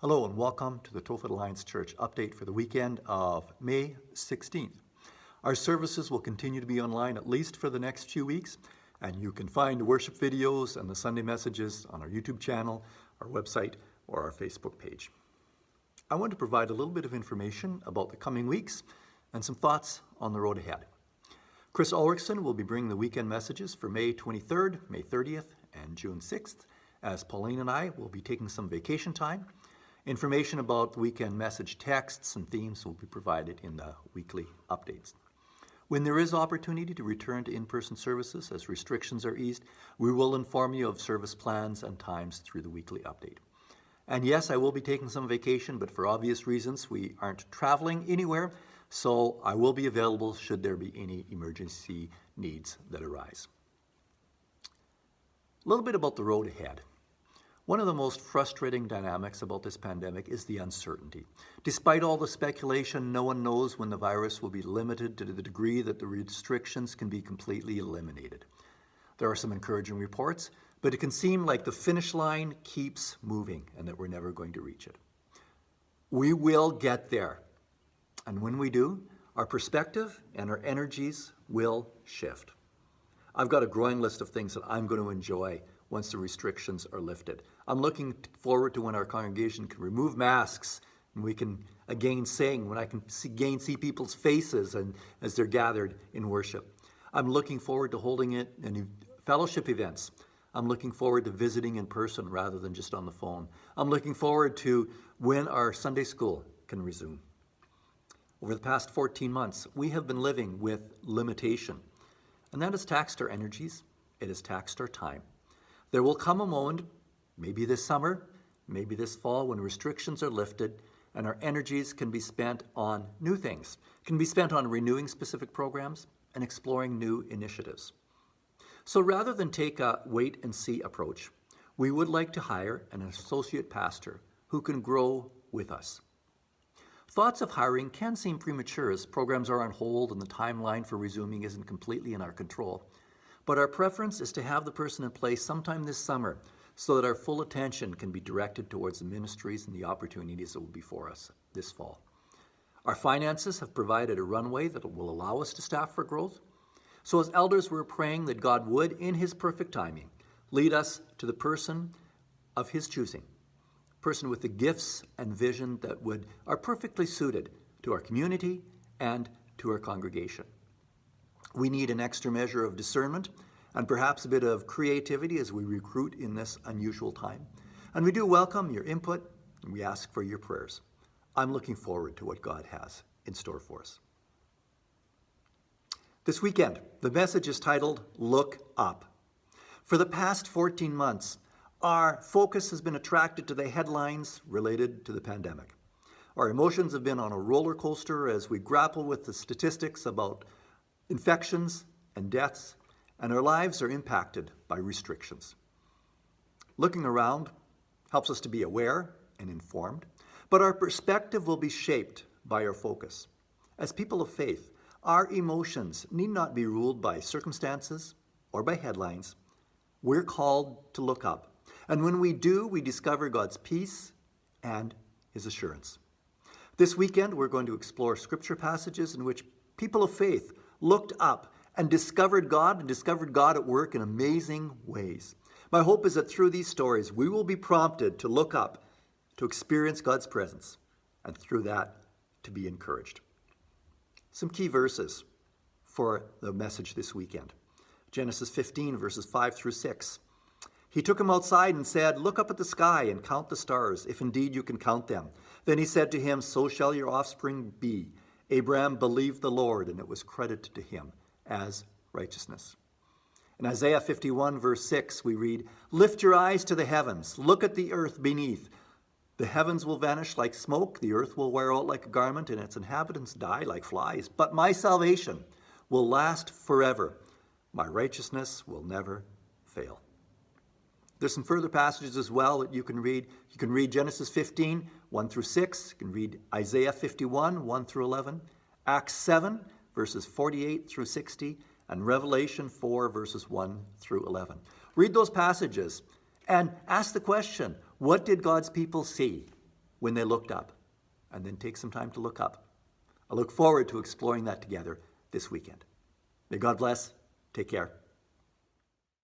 Hello and welcome to the Tophet Alliance Church update for the weekend of May 16th. Our services will continue to be online at least for the next few weeks, and you can find worship videos and the Sunday messages on our YouTube channel, our website, or our Facebook page. I want to provide a little bit of information about the coming weeks and some thoughts on the road ahead. Chris Ulrichsen will be bringing the weekend messages for May 23rd, May 30th, and June 6th, as Pauline and I will be taking some vacation time. Information about the weekend message texts and themes will be provided in the weekly updates. When there is opportunity to return to in-person services as restrictions are eased, we will inform you of service plans and times through the weekly update. And yes, I will be taking some vacation, but for obvious reasons, we aren't traveling anywhere, so I will be available should there be any emergency needs that arise. A little bit about the road ahead. One of the most frustrating dynamics about this pandemic is the uncertainty. Despite all the speculation, no one knows when the virus will be limited to the degree that the restrictions can be completely eliminated. There are some encouraging reports, but it can seem like the finish line keeps moving and that we're never going to reach it. We will get there. And when we do, our perspective and our energies will shift. I've got a growing list of things that I'm going to enjoy once the restrictions are lifted. I'm looking forward to when our congregation can remove masks and we can again sing, when I can again see people's faces and as they're gathered in worship. I'm looking forward to holding it in fellowship events. I'm looking forward to visiting in person rather than just on the phone. I'm looking forward to when our Sunday school can resume. Over the past 14 months, we have been living with limitation, and that has taxed our energies, it has taxed our time. There will come a moment, maybe this summer, maybe this fall, when restrictions are lifted and our energies can be spent on new things, can be spent on renewing specific programs and exploring new initiatives. So rather than take a wait-and-see approach, we would like to hire an associate pastor who can grow with us. Thoughts of hiring can seem premature as programs are on hold and the timeline for resuming isn't completely in our control. But our preference is to have the person in place sometime this summer so that our full attention can be directed towards the ministries and the opportunities that will be before us this fall. Our finances have provided a runway that will allow us to staff for growth. So as elders, we're praying that God would, in his perfect timing, lead us to the person of his choosing, a person with the gifts and vision that are perfectly suited to our community and to our congregation. We need an extra measure of discernment and perhaps a bit of creativity as we recruit in this unusual time. And we do welcome your input and we ask for your prayers. I'm looking forward to what God has in store for us. This weekend, the message is titled, Look Up. For the past 14 months, our focus has been attracted to the headlines related to the pandemic. Our emotions have been on a roller coaster as we grapple with the statistics about infections and deaths, and our lives are impacted by restrictions. Looking around helps us to be aware and informed, but our perspective will be shaped by our focus. As people of faith, our emotions need not be ruled by circumstances or by headlines. We're called to look up, and when we do, we discover God's peace and his assurance. This weekend, we're going to explore scripture passages in which people of faith looked up and discovered God at work in amazing ways. My hope is that through these stories, we will be prompted to look up, to experience God's presence, and through that, to be encouraged. Some key verses for the message this weekend. Genesis 15, verses 5 through 6. He took him outside and said, "Look up at the sky and count the stars, if indeed you can count them." Then he said to him, "So shall your offspring be." Abraham believed the Lord, and it was credited to him as righteousness. In Isaiah 51, verse 6, we read, "Lift your eyes to the heavens, look at the earth beneath. The heavens will vanish like smoke, the earth will wear out like a garment, and its inhabitants die like flies. But my salvation will last forever. My righteousness will never fail." There's some further passages as well that you can read. You can read Genesis 15, 1 through 6. You can read Isaiah 51, 1 through 11. Acts 7, verses 48 through 60. And Revelation 4, verses 1 through 11. Read those passages and ask the question, what did God's people see when they looked up, and then take some time to look up. I look forward to exploring that together this weekend. May God bless. Take care.